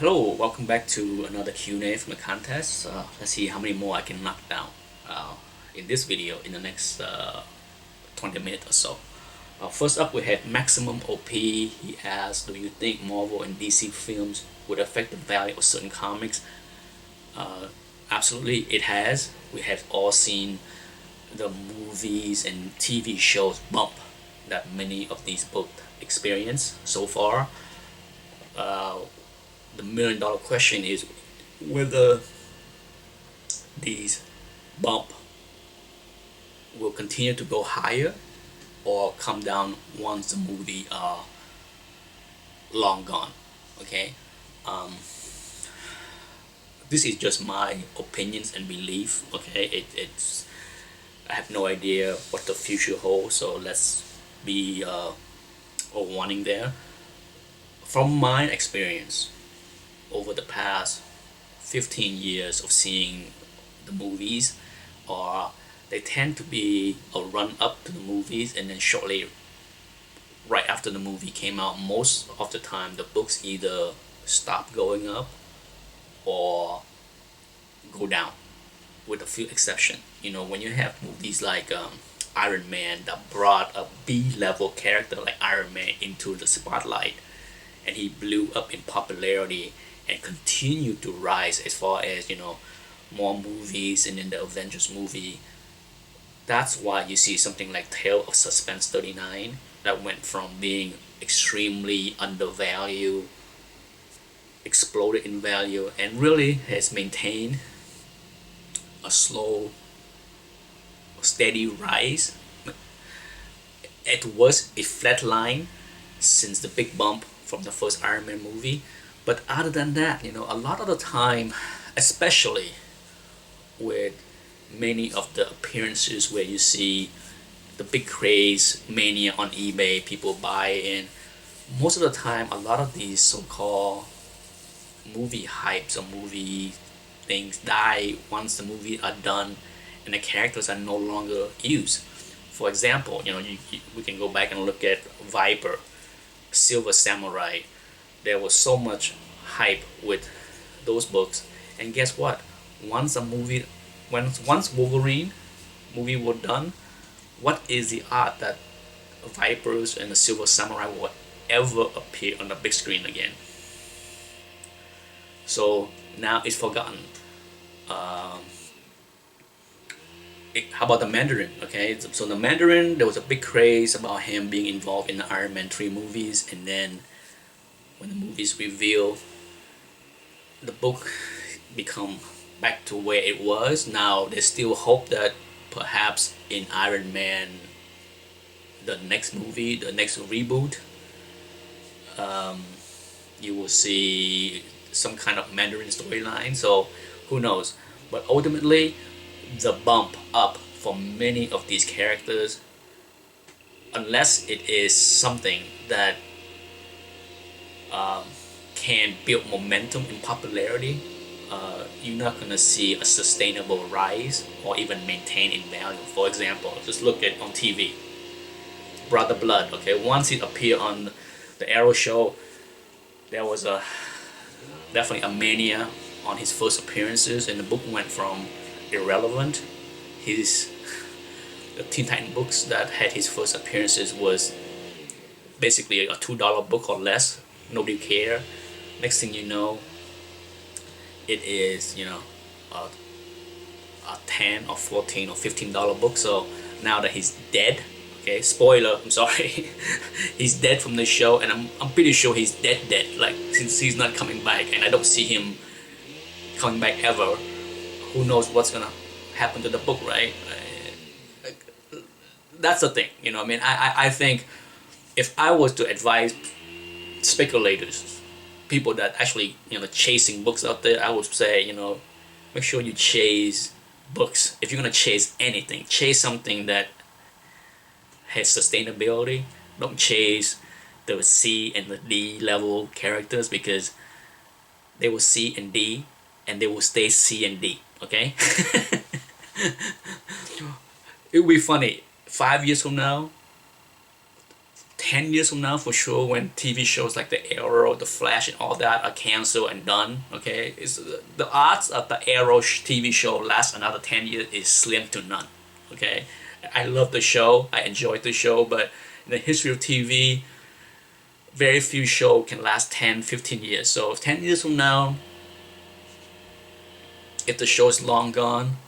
Hello, welcome back to another Q&A from the contest. Let's see how many more I can knock down in this video in the next 20 minutes or so. First up, we have Maximum Opie. He asks, do you think Marvel and DC films would affect the value of certain comics? Uh, Absolutely, it has. We have all seen the movies and TV shows bump that many of these books experience so far. Uh, the $1 million question is whether these bump will continue to go higher or come down once the movie are long gone. Okay, um, this is just my opinions and belief. Okay, it's I have no idea what the future holds, so let's be a warning there. From my experience over the past 15 years of seeing the movies, or they tend to be a run up to the movies, and then shortly right after the movie came out, most of the time the books either stop going up or go down, with a few exceptions. When you have movies like Iron Man that brought a B-level character like Iron Man into the spotlight, and he blew up in popularity and continued to rise as far as more movies, and in the Avengers movie, that's why you see something like Tale of Suspense 39 that went from being extremely undervalued, exploded in value, and really has maintained a slow, steady rise. At worst, it flatlined since the big bump from the first Iron Man movie. But other than that, a lot of the time, especially with many of the appearances where you see the big craze mania on eBay, people buy in. Most of the time, a lot of these so-called movie hypes or movie things die once the movies are done and the characters are no longer used. For example, we can go back and look at Viper, Silver Samurai. There was so much hype with those books, and guess what? Once a movie, once Wolverine movie were done, what is the art that Vipers and the Silver Samurai will ever appear on the big screen again? So now it's forgotten. Um, how about the Mandarin? Okay, so the Mandarin, there was a big craze about him being involved in the Iron Man 3 movies, and then when the movies reveal, the book become back to where it was. Now there's still hope that perhaps in Iron Man, the next movie, the next reboot, um, you will see some kind of Mandarin storyline. So who knows? But ultimately, the bump up for many of these characters, unless it is something that um, can build momentum and popularity, you're not gonna see a sustainable rise or even maintain in value. For example, just look at on TV, Brother Blood. Okay, once it appeared on the Arrow show, there was a definitely a mania on his first appearances, and the book went from irrelevant. His the Teen Titan books that had his first appearances was basically a $2 book or less. Nobody cared. Next thing you know, it is a, a 10 or 14 or $15 book. So now that he's dead, okay, spoiler, I'm sorry, he's dead from the show, and I'm pretty sure he's dead, like, since he's not coming back, and I don't see him coming back ever. Who knows what's gonna happen to the book, right? That's the thing, I mean, I think if I was to advise speculators, people that actually chasing books out there, I would say make sure you chase books. If you're gonna chase anything, chase something that has sustainability. Don't chase the C and the D level characters, because they will C and D and they will stay C and D. Okay. It will be funny 5 years from now, 10 years from now, for sure, when TV shows like the Arrow, the Flash, and all that are canceled and done, okay, is the odds of the Arrow TV show last another 10 years is slim to none. Okay, I love the show, I enjoyed the show, but in the history of TV, very few shows can last 10, 15 years. So 10 years from now, if the show is long gone,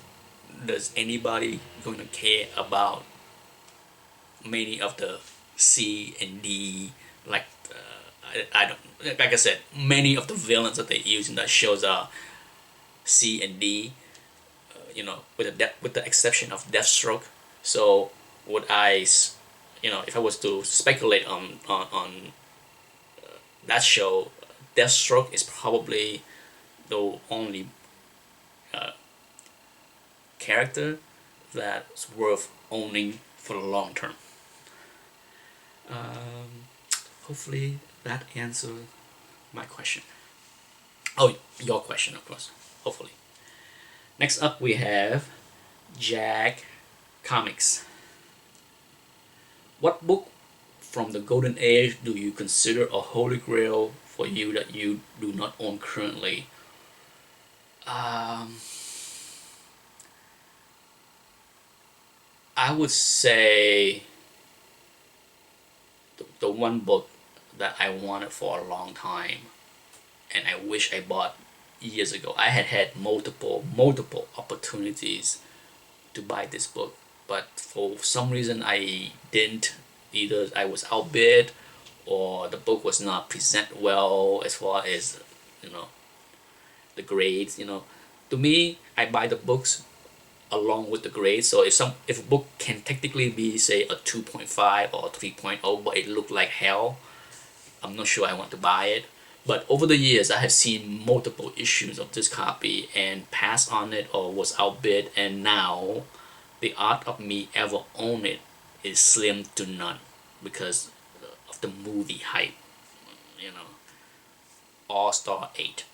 does anybody going to care about many of the C and D, like I don't, like I said, many of the villains that they use in that shows are C and D, with the exception of Deathstroke. So would if I was to speculate on that show, Deathstroke is probably the only character that's worth owning for the long term. Hopefully that answers my question. Oh, your question, of course. Hopefully. Next up, we have Jack Comics. What book from the Golden Age do you consider a holy grail for you that you do not own currently? I would say the one book that I wanted for a long time and I wish I bought years ago. I had multiple opportunities to buy this book, but for some reason I didn't. Either I was outbid or the book was not presented well as far as the grades. To me, I buy the books along with the grades. So if a book can technically be, say, a 2.5 or a 3.0, but it looked like hell, I'm not sure I want to buy it. But over the years, I have seen multiple issues of this copy and passed on it or was outbid, and now the odds of me ever own it is slim to none because of the movie hype. All-Star 8.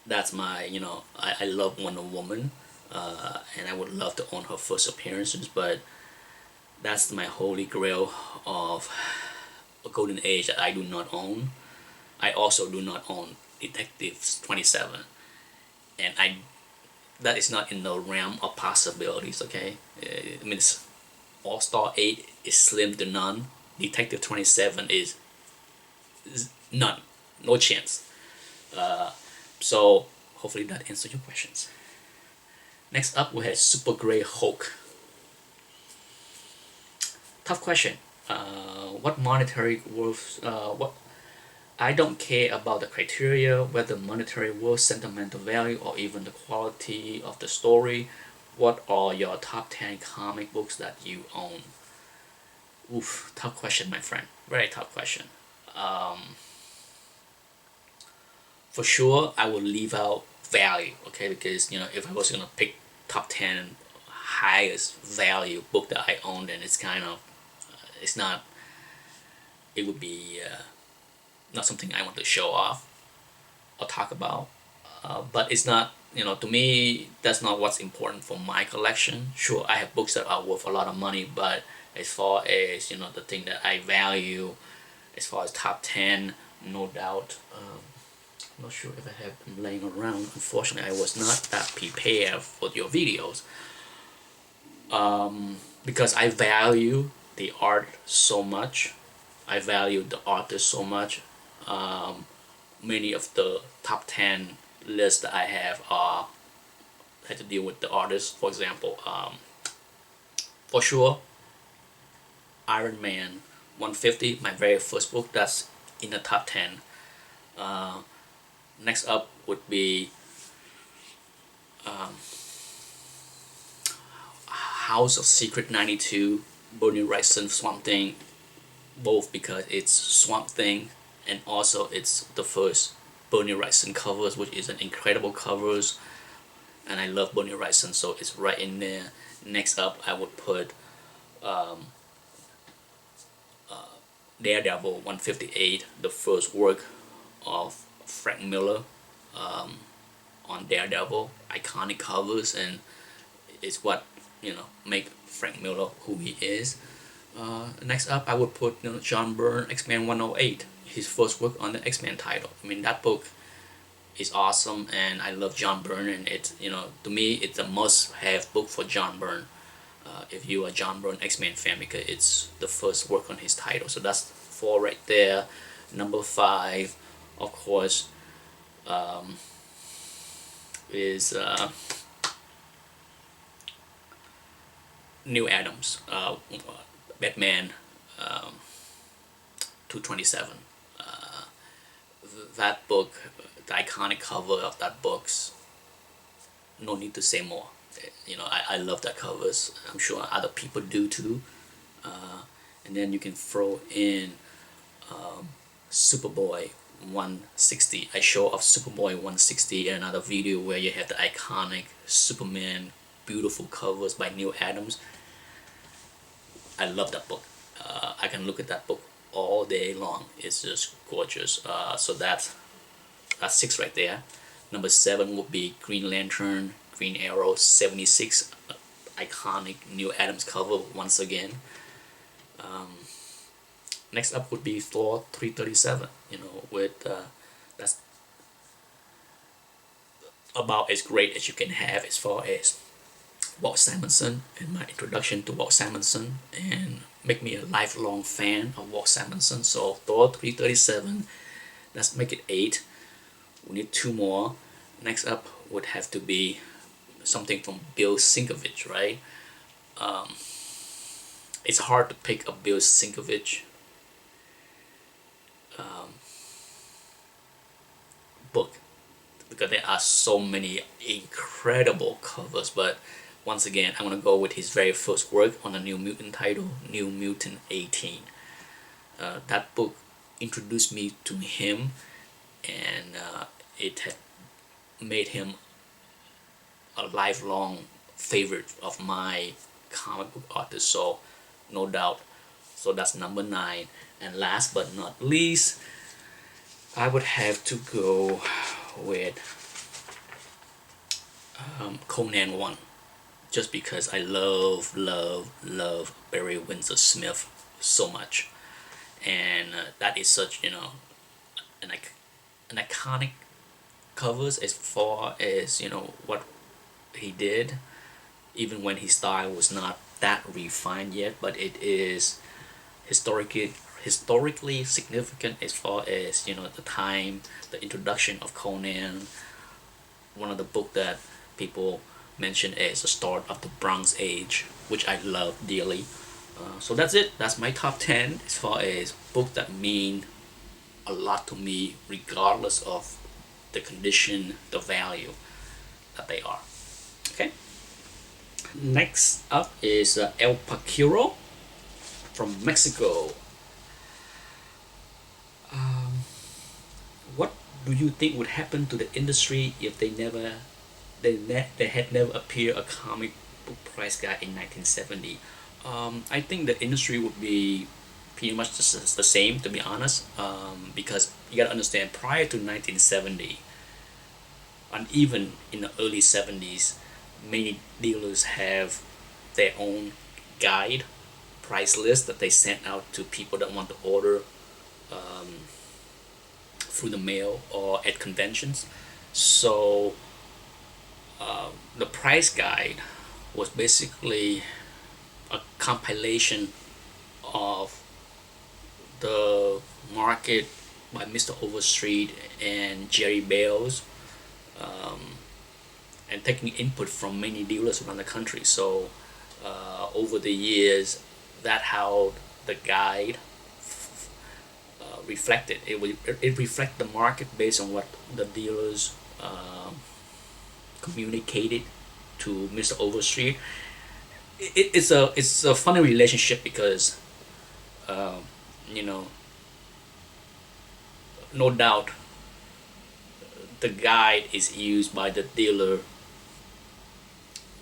That's my, I love Wonder Woman, and I would love to own her first appearances, but that's my holy grail of a golden age that I do not own. I also do not own Detectives 27, and that is not in the realm of possibilities. Okay, I mean, All-Star 8 is slim to none. Detective 27 is none, no chance. So hopefully that answers your questions. Next up, we have Super Grey Hulk. Tough question. What monetary worth? What I don't care about the criteria, whether monetary worth, sentimental value, or even the quality of the story. What are your top 10 comic books that you own? Oof, tough question, my friend. Very tough question. For sure, I will leave out value, okay? Because if I was gonna pick top 10 highest value book that I own, then it's kind of, it's not. It would be not something I want to show off or talk about. But it's not, to me, that's not what's important for my collection. Sure, I have books that are worth a lot of money, but as far as the thing that I value, as far as top 10, no doubt. I'm not sure if I have them laying around. Unfortunately, I was not that prepared for your videos, because I value the art so much. I value the artist so much. Many of the top 10 lists that I have had to deal with the artists. For example, for sure, Iron Man 150, my very first book, that's in the top 10. Next up would be House of Secret 92, Bernie Wrightson Swamp Thing, both because it's Swamp Thing and also it's the first Bernie Wrightson covers, which is an incredible covers, and I love Bernie Wrightson, so it's right in there. Next up, I would put Daredevil 158, the first work of Frank Miller on Daredevil. Iconic covers, and it's what make Frank Miller who he is. Next up, I would put John Byrne X-Men 108, his first work on the X-Men title. I mean, that book is awesome, and I love John Byrne, and it's, to me, it's a must-have book for John Byrne. If you are a John Byrne X-Men fan, because it's the first work on his title. So that's four right there. Number five, of course, is Neil Adams, Batman 227. That book, the iconic cover of that book's, no need to say more. I love that covers. I'm sure other people do too. And then you can throw in Superboy 160. I show off Superboy 160 in another video where you have the iconic Superman beautiful covers by Neil Adams. I love that book. I can look at that book all day long. It's just gorgeous. So that's six right there. Number seven would be Green Lantern, Green Arrow 76, iconic Neil Adams cover once again. Next up would be Thor 337. With that's about as great as you can have as far as Walt Simonson, and my introduction to Walt Simonson, and make me a lifelong fan of Walt Simonson. So Thor 337, let's make it 8. We need 2 more. Next up would have to be something from Bill Sienkiewicz, right? It's hard to pick a Bill Sienkiewicz book, because there are so many incredible covers. But once again, I'm going to go with his very first work on the New Mutant title, New Mutant 18. That book introduced me to him, and it had made him a lifelong favorite of my comic book artist, so no doubt. So that's number 9. And last but not least, I would have to go with Conan 1, just because I love Barry Windsor Smith so much, and that is such an iconic covers as far as what he did, even when his style was not that refined yet, but it is historically significant as far as the time, the introduction of Conan, one of the book that people mention as the start of the Bronze Age, which I love dearly. So that's it. That's my top 10 as far as books that mean a lot to me, regardless of the condition, the value that they are. Okay. Next up is El Paquiro from Mexico. What do you think would happen to the industry if they had never appeared a comic book price guide in 1970? I think the industry would be pretty much the same, to be honest, because you gotta understand, prior to 1970, and even in the early 70s, many dealers have their own guide price list that they sent out to people that want to order through the mail or at conventions. So the price guide was basically a compilation of the market by Mr. Overstreet and Jerry Bales, and taking input from many dealers around the country. So over the years, that how the guide reflected. It reflected the market based on what the dealers communicated to Mr. Overstreet. It's a funny relationship, because no doubt the guide is used by the dealer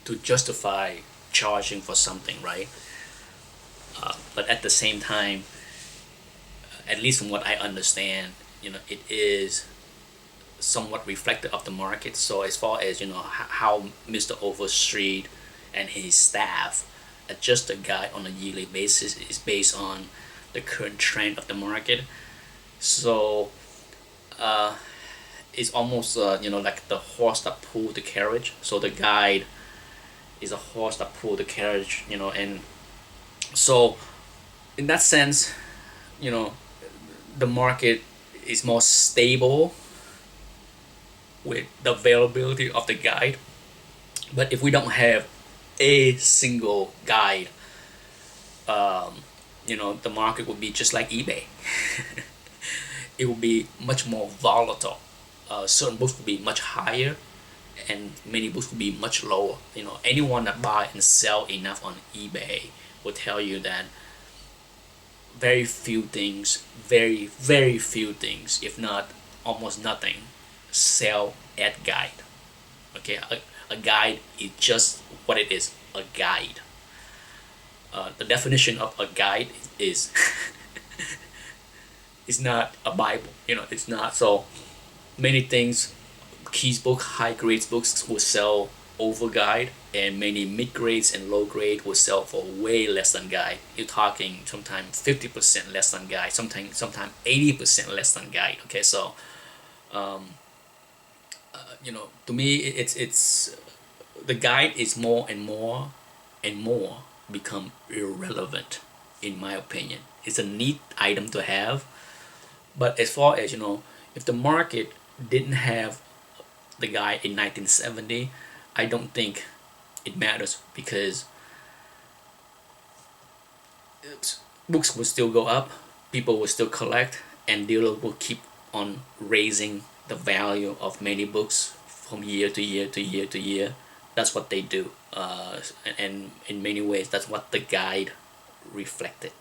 to justify charging for something, right? But at the same time, at least from what I understand, it is somewhat reflective of the market. So as far as how Mr. Overstreet and his staff adjust the guide on a yearly basis is based on the current trend of the market. So uh, it's almost like the horse that pulled the carriage. So the guide is a horse that pulled the carriage, and so in that sense, you know, the market is more stable with the availability of the guide. But if we don't have a single guide, the market would be just like eBay. It will be much more volatile. Certain books will be much higher, and many books will be much lower. Anyone that buy and sell enough on eBay will tell you that very few things, very very few things, if not almost nothing, sell at guide. Okay, a guide is just what it is, a guide. The definition of a guide is is not a Bible. It's not. So many things, keys book, high grades books will sell over guide, and many mid grades and low grade will sell for way less than guide. You're talking sometimes 50% less than guide, sometimes 80% less than guide. Okay, so to me, it's the guide is more and more and more become irrelevant, in my opinion. It's a neat item to have, but as far as if the market didn't have the guide in 1970, I don't think it matters, because books will still go up, people will still collect, and dealers will keep on raising the value of many books from year to year to year to year. That's what they do, and in many ways, that's what the guide reflected.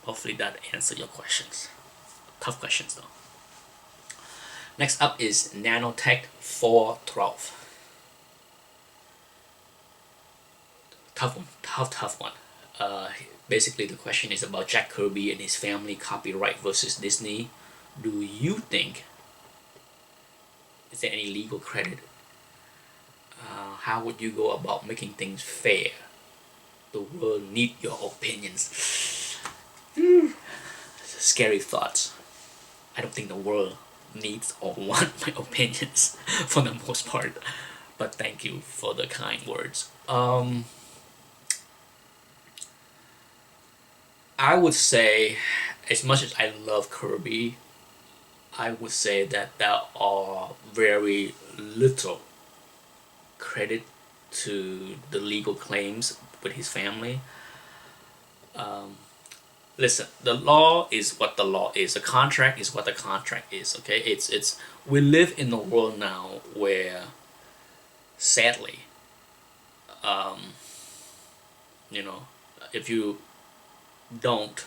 Hopefully that answered your questions. Tough questions though. Next up is Nanotech 412. Tough one, tough one. Basically, the question is about Jack Kirby and his family copyright versus Disney. Do you think, is there any legal credit? How would you go about making things fair? The world need your opinions. Scary thoughts. I don't think the world needs or want my opinions for the most part. But thank you for the kind words. I would say, as much as I love Kirby, I would say that there are very little credit to the legal claims with his family. Listen, the law is what the law is. The contract is what the contract is. Okay, it's we live in a world now where, sadly, you know, if you don't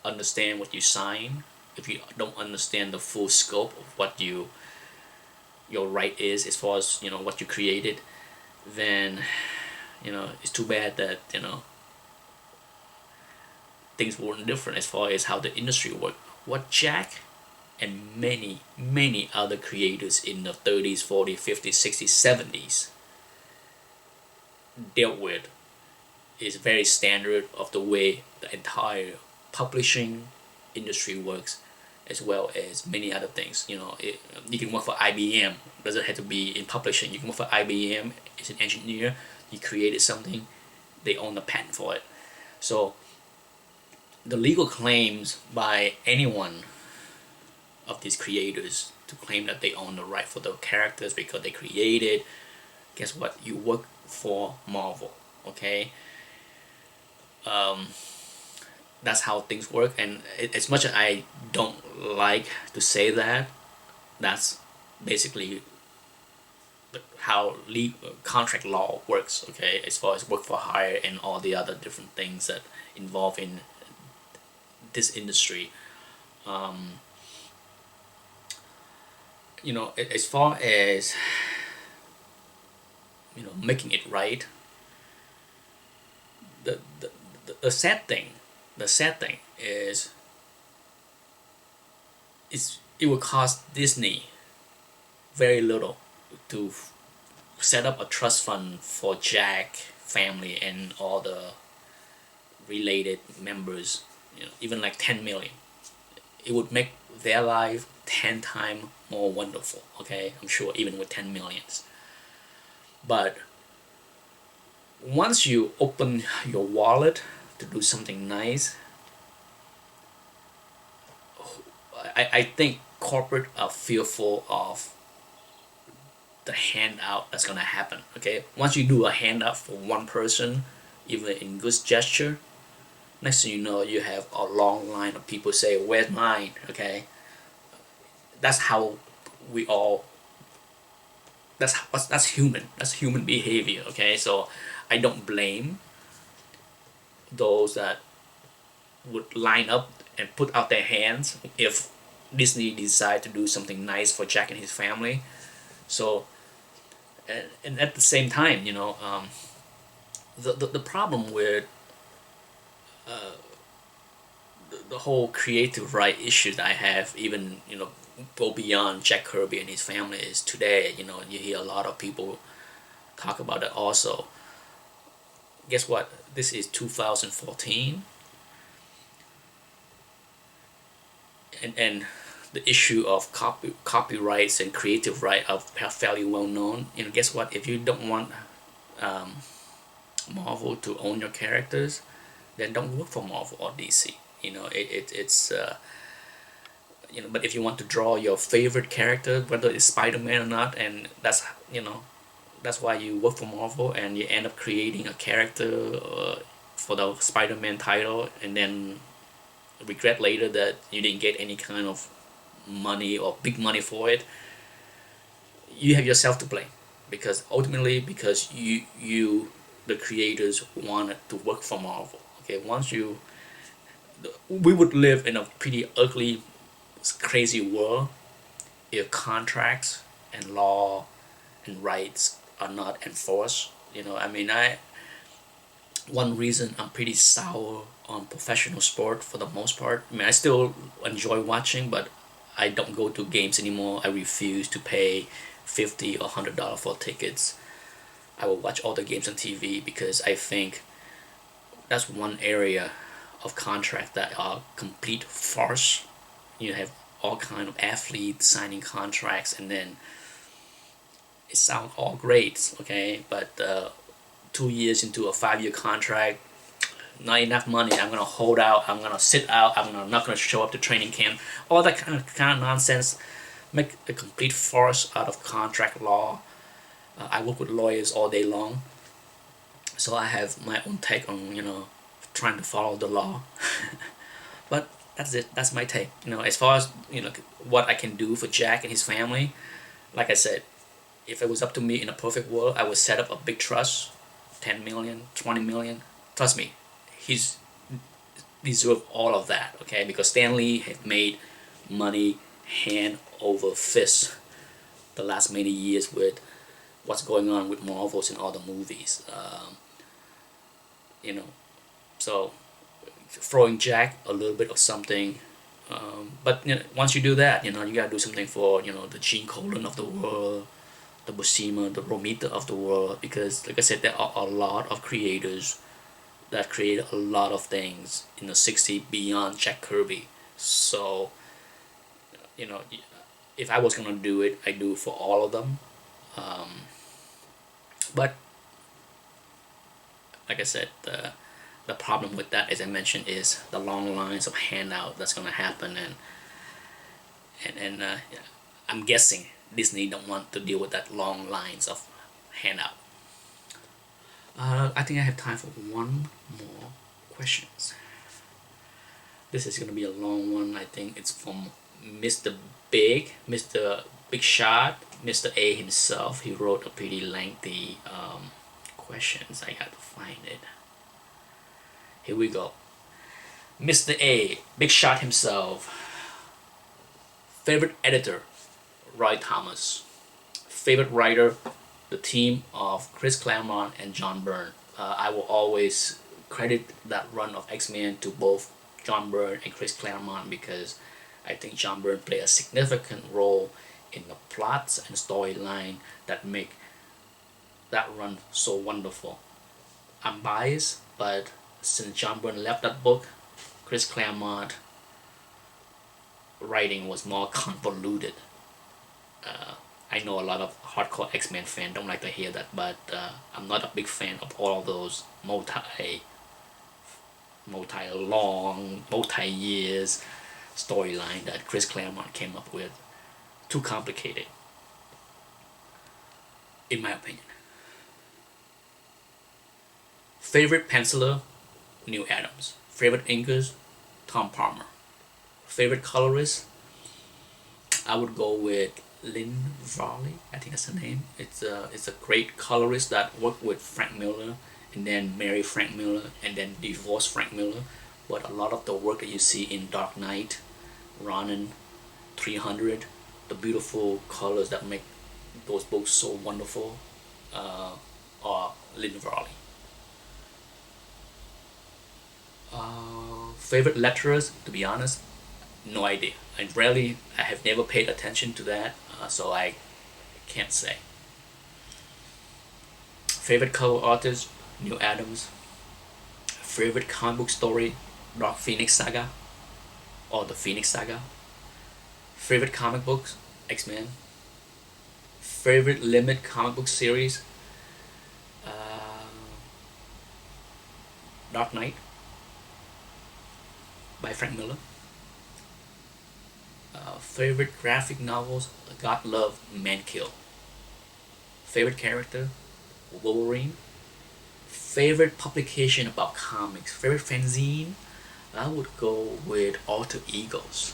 understand what you sign, if you don't understand the full scope of what your right is as far as what you created, then it's too bad that things weren't different as far as how the industry worked. What Jack and many other creators in the 30s, 40s, 50s, 60s, 70s dealt with is very standard of the way the entire publishing industry works, as well as many other things. You can work for IBM. Doesn't have to be in publishing. You can work for IBM as an engineer. You created something, they own the patent for it. So the legal claims by anyone of these creators to claim that they own the right for the characters because they created, guess what? You work for Marvel, okay? That's how things work, and as much as I don't like to say that, that's basically how contract law works, okay? As far as work for hire and all the other different things that involve in this industry. As far as making it right, the sad thing is it will cost Disney very little to set up a trust fund for Jack, family and all the related members, even like 10 million, it would make their life 10 times more wonderful. Okay, I'm sure even with 10 millions. But once you open your wallet to do something nice, I think corporate are fearful of the handout that's gonna happen. Okay, once you do a handout for one person, even in good gesture, next thing you know, you have a long line of people say, "Where's mine?" Okay, that's how we all. That's human. That's human behavior. Okay, so I don't blame those that would line up and put out their hands if Disney decide to do something nice for Jack and his family. So, and at the same time, the problem with the whole creative right issue that I have, even go beyond Jack Kirby and his family, is today. You hear a lot of people talk about it also. Guess what? This is 2014, and the issue of copyrights and creative right are fairly well known. Guess what? If you don't want um, Marvel to own your characters, then don't work for Marvel or DC. But if you want to draw your favorite character, whether it's Spider-Man or not, and that's why you work for Marvel, and you end up creating a character for the Spider-Man title, and then regret later that you didn't get any kind of money or big money for it. You have yourself to blame, because ultimately, because you the creators wanted to work for Marvel. Okay, we would live in a pretty ugly, crazy world if contracts and law and rights are not enforced. I mean, one reason I'm pretty sour on professional sport for the most part. I mean, I still enjoy watching, but I don't go to games anymore. I refuse to pay $50 or $100 for tickets. I will watch all the games on TV, because I think that's one area of contract that are complete farce. You have all kind of athletes signing contracts, and then it sounds all great, okay, but 2 years into a 5-year contract, not enough money. I'm gonna hold out. I'm gonna sit out. Not gonna show up to training camp. All that kind of nonsense. Make a complete farce out of contract law. I work with lawyers all day long, so I have my own take on trying to follow the law. But that's it. That's my take. As far as what I can do for Jack and his family, like I said, if it was up to me in a perfect world, I would set up a big trust, 10 million, 20 million. Trust me, he's deserve all of that, okay? Because Stan Lee had made money hand over fist the last many years with what's going on with Marvels and all the movies. You know, so throwing Jack a little bit of something. But once you do that, you gotta do something for the Gene Colan of the world, the Buscema, the Romita of the world, because like I said, there are a lot of creators that created a lot of things in the '60s beyond Jack Kirby. So you know, if I was gonna do it, I do it for all of them. But like I said, the problem with that, as I mentioned, is the long lines of handout that's gonna happen, and I'm guessing Disney don't want to deal with that long lines of handout. I think I have time for one more questions. This is gonna be a long one. I think it's from Mr. Big Shot, Mr. A himself. He wrote a pretty lengthy questions. I got to find it. Here we go. Mr. A, Big Shot himself. Favorite editor, Roy Thomas. Favorite writer, the team of Chris Claremont and John Byrne. I will always credit that run of X-Men to both John Byrne and Chris Claremont, because I think John Byrne played a significant role in the plots and storyline that make that run so wonderful. I'm biased, but since John Byrne left that book, Chris Claremont writing was more convoluted. I know a lot of hardcore X-Men fans don't like to hear that, but I'm not a big fan of all of those multi-long, multi-years storyline that Chris Claremont came up with. Too complicated, in my opinion. Favorite penciler, Neil Adams. Favorite inkers, Tom Palmer. Favorite colorist, I would go with Lynn Varley. I think that's her name. It's a great colorist that worked with Frank Miller and then married Frank Miller and then divorced Frank Miller. But a lot of the work that you see in Dark Knight, Ronin, 300, the beautiful colors that make those books so wonderful, are Lynn Varley. Favorite lecturers, to be honest, no idea. I have never paid attention to that, so I can't say. Favorite cover artist, Neil Adams. Favorite comic book story, Dark Phoenix Saga or the Phoenix Saga. Favorite comic books, X-Men. Favorite limit comic book series, uh, Dark Knight by Frank Miller. Favorite graphic novels, God Love, Man Kill. Favorite character, Wolverine. Favorite publication about comics, favorite fanzine, I would go with Alter Egos.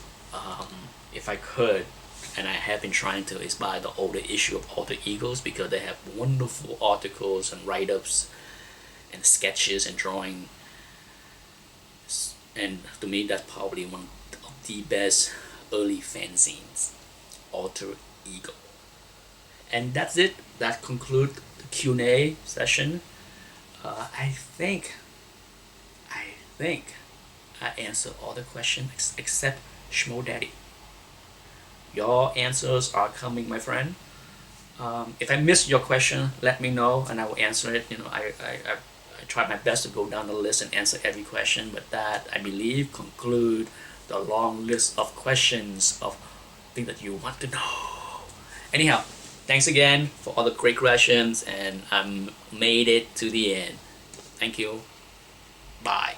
If I could, and I have been trying to, is buy the older issue of Alter Egos because they have wonderful articles and write-ups and sketches and drawing. And to me, that's probably one of the best early fanzines, Alter Ego. And that's it. That concludes the Q&A session. I think I answered all the questions except Schmo Daddy. Your answers are coming, my friend. If I missed your question, let me know and I will answer it. I try my best to go down the list and answer every question, but that, I believe, conclude the long list of questions of things that you want to know. Anyhow, thanks again for all the great questions, and I made it to the end. Thank you. Bye.